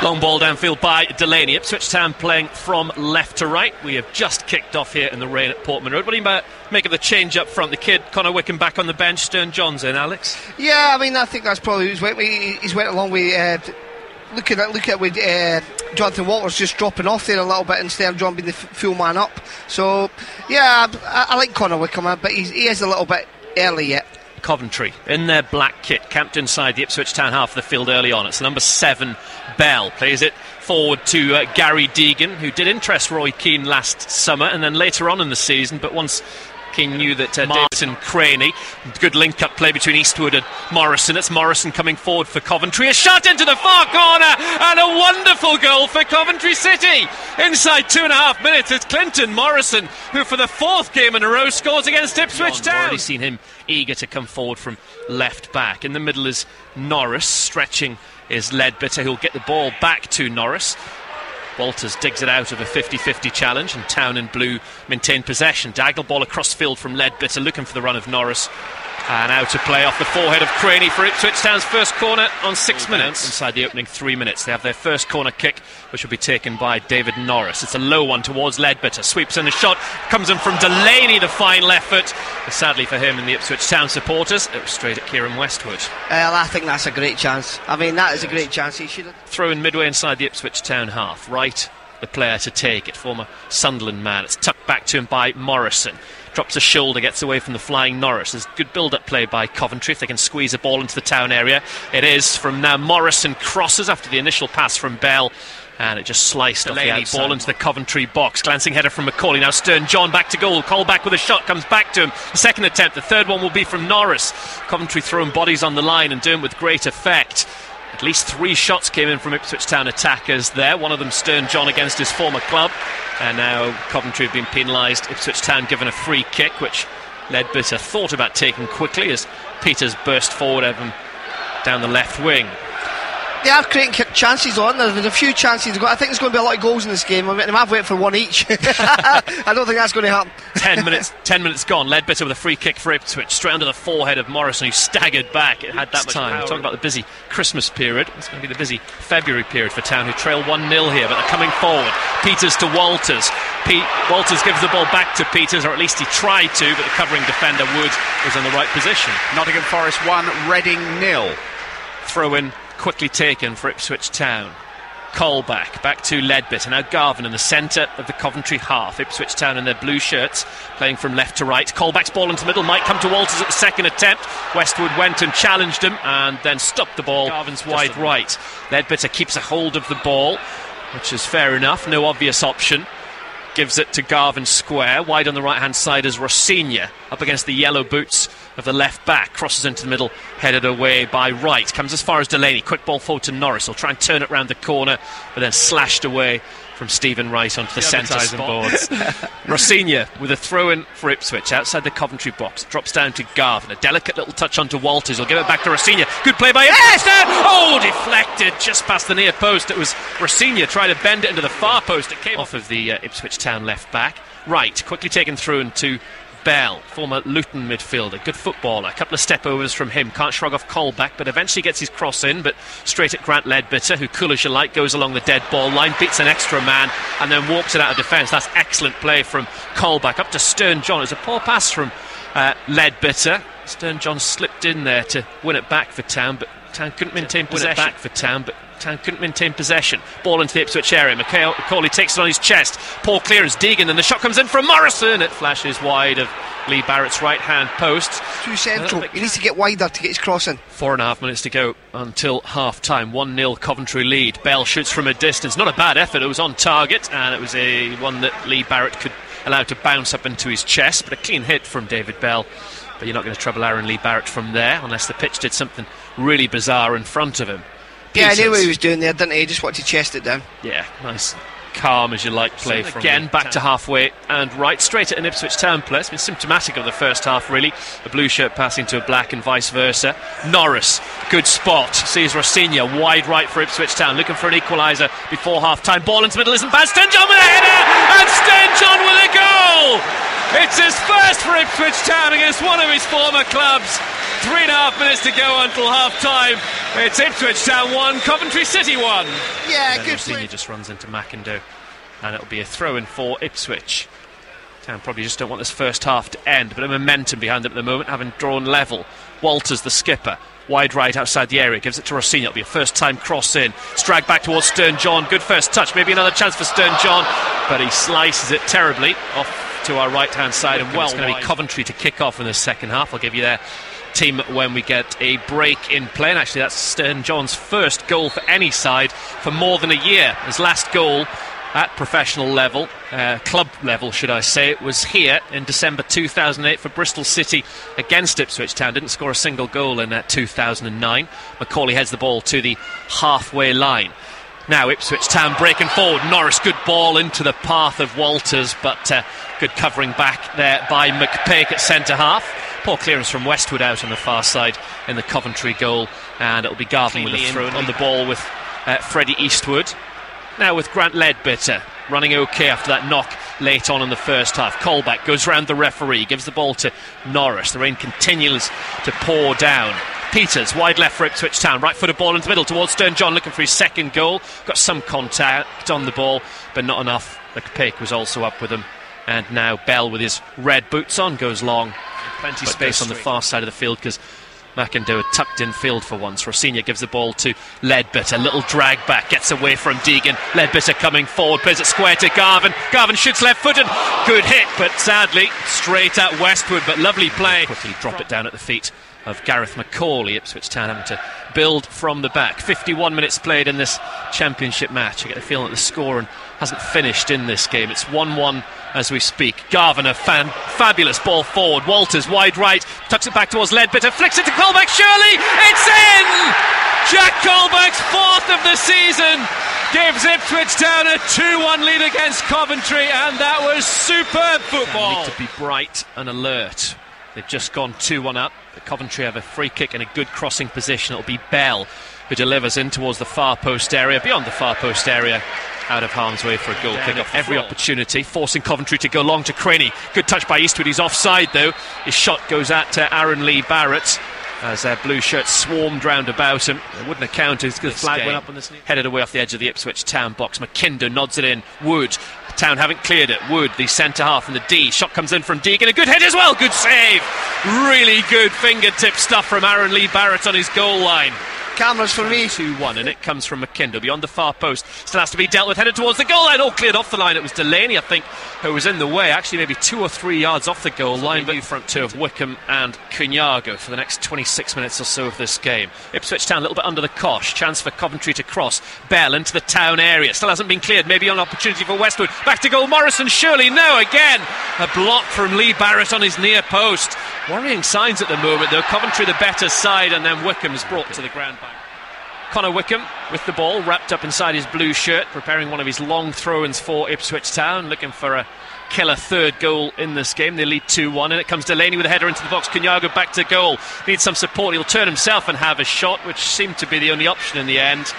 Long ball downfield by Delaney. Ipswich Town playing from left to right. We have just kicked off here in the rain at Portman Road. What do you make of the change up front? The kid, Connor Wickham, back on the bench. Stern John's in, Alex? Yeah, I mean, I think that's probably he's went along with looking at with Jonathan Walters just dropping off there a little bit instead of John being the full man up. So, yeah, I like Connor Wickham, but he is a little bit early yet. Coventry in their black kit, camped inside the Ipswich Town half of the field early on. It's number 7, Bell, plays it forward to Gary Deegan, who did interest Roy Keane last summer and then later on in the season, but once Keane knew that Martin Craney, good link-up play between Eastwood and Morrison. It's Morrison coming forward for Coventry. A shot into the far corner and a wonderful goal for Coventry City. Inside 2.5 minutes, it's Clinton Morrison, who for the 4th game in a row scores against Ipswich Town. Already seen him eager to come forward from left back. In the middle is Norris, stretching is Leadbitter, who'll get the ball back to Norris. Walters digs it out of a 50-50 challenge, and Town in blue maintain possession. Diagonal ball across field from Leadbitter, looking for the run of Norris. And out to play off the forehead of Craney for Ipswich Town's first corner on 6 minutes. Inside the opening 3 minutes, they have their first corner kick, which will be taken by David Norris. It's a low one towards Leadbitter. Sweeps in the shot, comes in from Delaney, the final effort. But sadly for him and the Ipswich Town supporters, it was straight at Kieran Westwood. I think that's a great chance. I mean, that is a great chance. He should have throw in midway inside the Ipswich Town half. Right, the player to take it, former Sunderland man. It's tucked back to him by Morrison. Drops a shoulder, gets away from the flying Norris. There's good build-up play by Coventry if they can squeeze a ball into the Town area. It is from now Morrison crosses after the initial pass from Bell, and it just sliced off the outside ball into the Coventry box. Glancing header from Macaulay. Now Stern John back to goal. Colback with a shot, comes back to him. The second attempt, the third one will be from Norris. Coventry throwing bodies on the line and doing it with great effect. At least 3 shots came in from Ipswich Town attackers there. One of them Stern John against his former club. And now Coventry have been penalised. Ipswich Town given a free kick, which Leadbitter thought about taking quickly as Peters burst forward of him down the left wing. They are creating chances on. There's a few chances. I think there's going to be a lot of goals in this game. I mean, I've waited for one each. I don't think that's going to happen. 10 minutes gone. Leadbitter with a free kick for Ipswich, straight under the forehead of Morrison, who staggered back. It had that much time. We're talking about the busy Christmas period. It's going to be the busy February period for Town, who trail 1-0 here, but they're coming forward. Peters to Walters. Walters gives the ball back to Peters, or at least he tried to, but the covering defender Wood was in the right position. Nottingham Forest 1, Reading 0. Throw in quickly taken for Ipswich Town. Colback back to Leadbitter. Now Garvin in the centre of the Coventry half. Ipswich Town in their blue shirts, playing from left to right. Colback's ball into the middle, might come to Walters at the second attempt. Westwood went and challenged him and then stopped the ball. Garvin's wide right. Leadbitter keeps a hold of the ball, which is fair enough, no obvious option. Gives it to Garvin square. Wide on the right hand side is Rossignol, up against the yellow boots of the left back. Crosses into the middle, headed away by Wright. Comes as far as Delaney. Quick ball forward to Norris. He'll try and turn it round the corner, but then slashed away from Stephen Wright onto the centre spot. Rossignol with a throw-in for Ipswich outside the Coventry box. Drops down to Garvin. A delicate little touch onto Walters. He'll give it back to Rossignol. Good play by Ipswich. Oh, deflected just past the near post. It was Rossignol trying to bend it into the far post. It came off of the Ipswich Town left back. Wright quickly taken through into Bell, former Luton midfielder, good footballer. A couple of step overs from him, can't shrug off Colback, but eventually gets his cross in, but straight at Grant Leadbitter, who, cool as you like, goes along the dead ball line, beats an extra man and then walks it out of defence. That's excellent play from Colback. Up to Stern John. It's a poor pass from Leadbitter. Stern John slipped in there to win it back for Town, but Town couldn't maintain possession. Ball into the Ipswich area. Macaulay takes it on his chest. Poor clearance. Deegan, and the shot comes in from Morrison. It flashes wide of Lee Barrett's right hand post. Too central. He needs to get wider to get his cross in. 4.5 minutes to go until half time. 1-0 Coventry lead. Bell shoots from a distance. Not a bad effort. It was on target, and it was one that Lee Barrett could allow to bounce up into his chest. But a clean hit from David Bell. But you're not going to trouble Aaron Lee Barrett from there unless the pitch did something really bizarre in front of him. Yeah, I knew what he was doing there, didn't he? He just wanted to chest it down. Yeah, nice, calm as you like play from again back to halfway and right, straight at an Ipswich Town play. It's been symptomatic of the first half, really. A blue shirt passing to a black and vice versa. Norris, good spot, sees Rossignol wide right for Ipswich Town, looking for an equaliser before half time. Ball into the middle isn't bad. Stern John with a header, and Stern John with a goal. It's his first for Ipswich Town against one of his former clubs. 3.5 minutes to go until half-time. It's Ipswich Town 1, Coventry City 1. Yeah, good Rossini play. just runs into McIndoe, and it'll be a throw-in for Ipswich. Town probably just don't want this first half to end, but a momentum behind them at the moment, having drawn level. Walters, the skipper, wide right outside the area, gives it to Rossini. It'll be a first-time cross in. Strag back towards Stern John. Good first touch. Maybe another chance for Stern John, but he slices it terribly off to our right-hand side. And well, it's going to be Coventry to kick off in the second half. I'll give you their team when we get a break in play. And actually, that's Stern John's first goal for any side for more than a year. His last goal at professional level, club level should I say, it was here in December 2008 for Bristol City against Ipswich Town. Didn't score a single goal in 2009. Macaulay heads the ball to the halfway line. Now Ipswich Town breaking forward. Norris, good ball into the path of Walters, but good covering back there by McPake at centre half. Poor clearance from Westwood out on the far side in the Coventry goal, and it'll be Garvin with a throw on the ball with Freddie Eastwood. Now with Grant Leadbitter running okay after that knock late on in the first half. Colback goes round the referee, gives the ball to Norris. The rain continues to pour down. Peters, wide left for Ipswich Town. Right footed ball into the middle towards Stern John, looking for his second goal. Got some contact on the ball, but not enough. McPake was also up with him. And now Bell with his red boots on goes long. Plenty of space on the far side of the field because McIndoe tucked in field for once. Rossini gives the ball to Leadbitter. Little drag back, gets away from Deegan. Leadbitter coming forward, plays it square to Garvin. Garvin shoots left footed. Good hit, but sadly straight at Westwood. But lovely play. Quickly drop it down at the feet of Gareth Macaulay. Ipswich Town having to build from the back. 51 minutes played in this championship match. I get the feeling that the score hasn't finished in this game. It's 1-1 as we speak. Garvin, a fabulous ball forward. Walters, wide right, tucks it back towards Leadbitter, flicks it to Colback. Surely it's in! Jack Colback's fourth of the season gives Ipswich Town a 2-1 lead against Coventry, and that was superb football. Need to be bright and alert. They've just gone 2-1 up. The Coventry have a free kick in a good crossing position. It'll be Bell who delivers in towards the far post area, beyond the far post area, out of harm's way for a goal kick. Up every opportunity, forcing Coventry to go long to Craney. Good touch by Eastwood. He's offside though. His shot goes at Aaron Lee Barrett as their blue shirts swarmed round about him. It wouldn't have counted because the flag went up on this. Headed away off the edge of the Ipswich Town box. McIndoe nods it in. Wood. Town haven't cleared it. Wood, the centre half, and the D. Shot comes in from Deegan. A good hit as well. Good save. Really good fingertip stuff from Aaron Lee Barrett on his goal line. Cameras for me. 2-1, and it comes from McIndoe beyond the far post. Still has to be dealt with, headed towards the goal line. All cleared off the line. It was Delaney, I think, who was in the way. Actually, maybe 2 or 3 yards off the goal line. But new front two of Wickham and Cunyago for the next 26 minutes or so of this game. Ipswich Town a little bit under the cosh. Chance for Coventry to cross. Bell into the town area. Still hasn't been cleared. Maybe an opportunity for Westwood. Back to goal. Morrison, surely. No, again. A block from Lee Barrett on his near post. Worrying signs at the moment, though. Coventry the better side, and then Wickham's brought to the ground by Connor Wickham with the ball wrapped up inside his blue shirt, preparing one of his long throw-ins for Ipswich Town, looking for a killer third goal in this game. They lead 2-1, and it comes Delaney with a header into the box. Cunyago back to goal. Needs some support. He'll turn himself and have a shot, which seemed to be the only option in the end.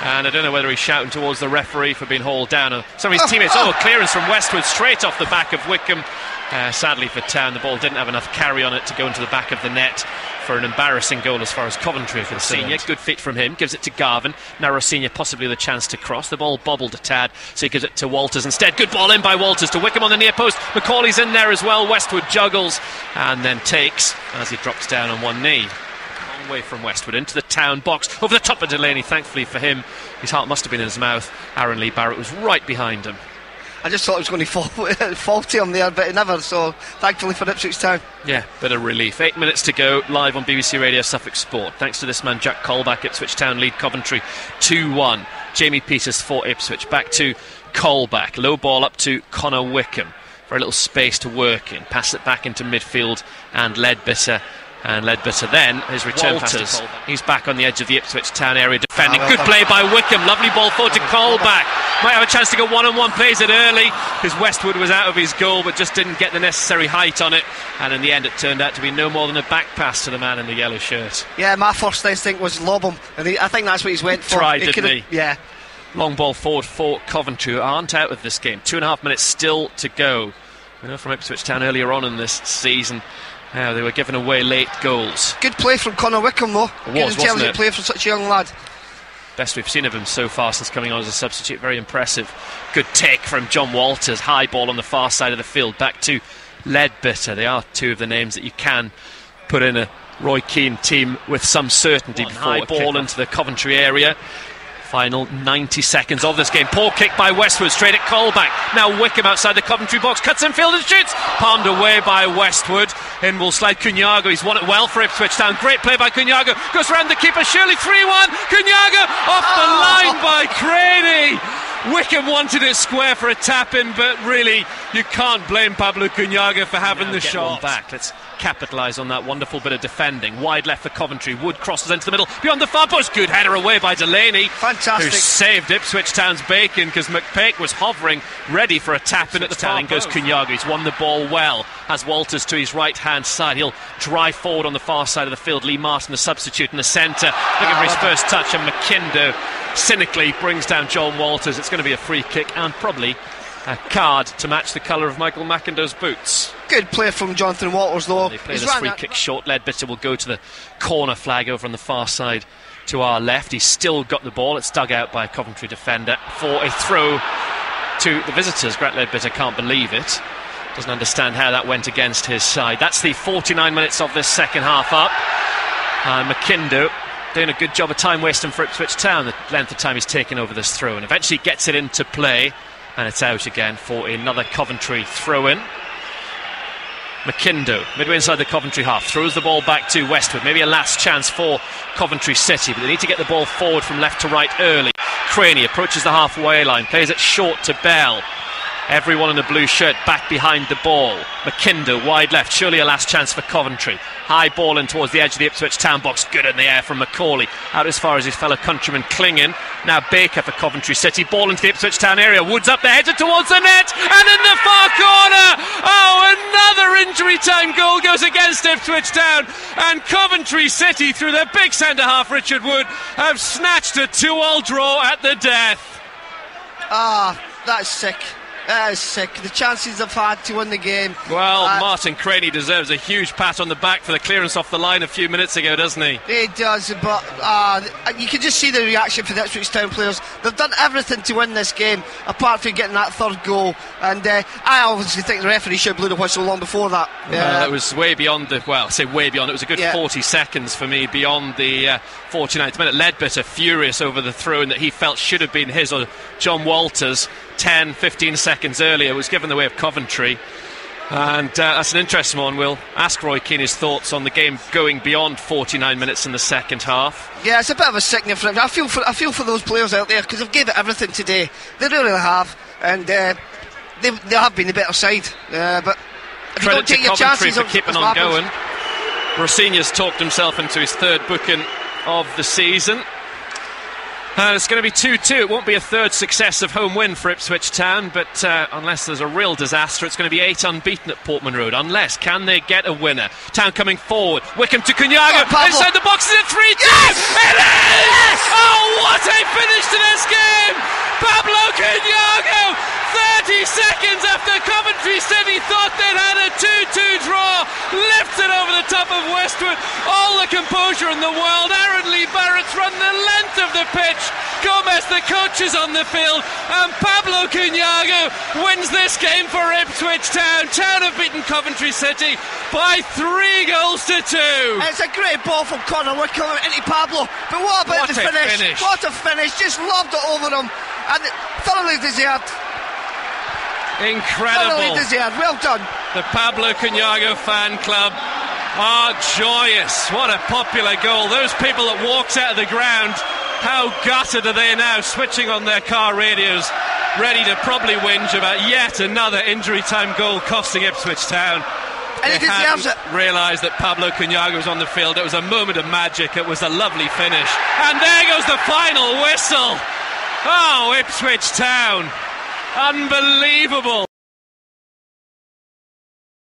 And I don't know whether he's shouting towards the referee for being hauled down. Some of his teammates, clearance from Westwood straight off the back of Wickham. Sadly for Town, the ball didn't have enough carry on it to go into the back of the net for an embarrassing goal as far as Coventry are concerned. Good feet from him, gives it to Garvin. Now Rossini possibly the chance to cross. The ball bobbled a tad, so he gives it to Walters instead. Good ball in by Walters to Wickham on the near post. Macaulay's in there as well. Westwood juggles and then takes as he drops down on one knee. Long way from Westwood into the Town box. Over the top of Delaney, thankfully for him. His heart must have been in his mouth. Aaron Lee Barrett was right behind him. I just thought it was going to fall to him there, but it never, so thankfully for Ipswich Town. Yeah, bit of relief. 8 minutes to go, live on BBC Radio Suffolk Sport. Thanks to this man, Jack Colback. Ipswich Town lead Coventry 2-1. Jamie Peters for Ipswich. Back to Colback. Low ball up to Connor Wickham. Very little space to work in. Pass it back into midfield and Leadbitter. And Leadbitter then, his return Walters. He's back on the edge of the Ipswich Town area defending. Good play by Wickham. Lovely ball forward to Colback. Might have a chance to go one-on-one. Plays it early because Westwood was out of his goal but just didn't get the necessary height on it. And in the end it turned out to be no more than a back pass to the man in the yellow shirt. Yeah, my first instinct was lob him. And I think that's what he's went for. Tried, didn't he? Yeah. Long ball forward for Coventry, who aren't out of this game. 2.5 minutes still to go. We know from Ipswich Town earlier on in this season Now they were giving away late goals. Good play from Connor Wickham though. Good intelligent play for such a young lad. Best we've seen of him so far since coming on as a substitute. Very impressive. Good take from John Walters. High ball on the far side of the field. Back to Leadbitter. They are two of the names that you can put in a Roy Keane team with some certainty. High ball into the Coventry area. Final 90 seconds of this game. Poor kick by Westwood straight at Colback. Now Wickham outside the Coventry box, cuts in field and shoots. Palmed away by Westwood. In will slide Cunyago. He's won it well for Ipswich Town. Great play by Cunyago. Goes round the keeper. Surely 3-1. Cunyago off the line by Craney. Wickham wanted it square for a tap-in, but really you can't blame Pablo Cunyago for having the shot. Back. Let's capitalise on that wonderful bit of defending. Wide left for Coventry. Wood crosses into the middle beyond the far post. Good header away by Delaney. Fantastic. Who saved Ipswich Town's bacon because McPake was hovering ready for a tap-in at the far post. Goes Cunyago. He's won the ball well. Has Walters to his right hand side. He'll drive forward on the far side of the field. Lee Martin, the substitute in the centre, looking for his first touch, and McKindo cynically brings down John Walters. It's going to be a free kick and probably a card to match the colour of Michael McIndoe's boots. Good play from Jonathan Walters though. They play this free kick short. Leadbitter will go to the corner flag over on the far side to our left. He's still got the ball. It's dug out by a Coventry defender for a throw to the visitors. Grant Leadbitter can't believe it. Doesn't understand how that went against his side. That's the 49 minutes of this second half up. McKindo doing a good job of time wasting for Ipswich Town. The length of time he's taken over this throw, and eventually gets it into play, and it's out again for another Coventry throw-in. McKindo, midway inside the Coventry half, throws the ball back to Westwood. Maybe a last chance for Coventry City, but they need to get the ball forward from left to right early. Craney approaches the halfway line, plays it short to Bell. Everyone in the blue shirt back behind the ball. McKindo wide left, surely a last chance for Coventry. High ball in towards the edge of the Ipswich Town box. Good in the air from Macaulay. Out as far as his fellow countryman Clingin. Now Baker for Coventry City. Ball into the Ipswich Town area. Woods up the header towards the net. And in the far corner. Oh, another injury time goal goes against Ipswich Town. And Coventry City, through their big centre half Richard Wood, have snatched a 2-2 draw at the death. That's sick. That is sick. The chances they've had to win the game. Well, Martin Craney deserves a huge pat on the back for the clearance off the line a few minutes ago, doesn't he? He does, but you can just see the reaction for the Ipswich Town players. They've done everything to win this game, apart from getting that third goal. And I obviously think the referee should have blew the whistle long before that. It was way beyond the... Well, I say way beyond. It was a good 40 seconds for me beyond the 49th minute. Leadbitter furious over the throw-in that he felt should have been his or John Walters 10-15 seconds earlier. Was given the way of Coventry, and that's an interesting one. We'll ask Roy Keane his thoughts on the game going beyond 49 minutes in the second half. Yeah, it's a bit of a sickening for him. I feel for those players out there, because they've gave it everything today. They really have, and they have been the better side, but if you don't take your chances, for keeping on going. Rossinia's talked himself into his third booking of the season. And it's going to be 2-2. It won't be a third successive home win for Ipswich Town, but unless there's a real disaster, it's going to be 8 unbeaten at Portman Road. Unless, can they get a winner? Town coming forward. Wickham to Cunyago. Inside the box, is it 3-2? Yes! It is! Yes! Oh, what a finish to this game! Pablo Cunyago, 30 seconds after Coventry City thought they'd had a 2-2 draw, lifted over the top of Westwood. All the composure in the world. Aaron Lee Barrett's run the length of the pitch. Gomez, the coach, is on the field, and Pablo Cunyago wins this game for Ipswich Town. Town have beaten Coventry City by 3-2. It's a great ball from Connor Wickham into Pablo, but what about the finish? What a finish, just lobbed it over them, and thoroughly deserved. Incredible. Thoroughly deserved, well done. The Pablo Cunyago fan club are joyous. What a popular goal. Those people that walked out of the ground, how gutted are they now, switching on their car radios, ready to probably whinge about yet another injury time goal costing Ipswich Town. And he deserves it. Realised that Pablo Cunyago was on the field. It was a moment of magic. It was a lovely finish. And there goes the final whistle. Oh, Ipswich Town. Unbelievable.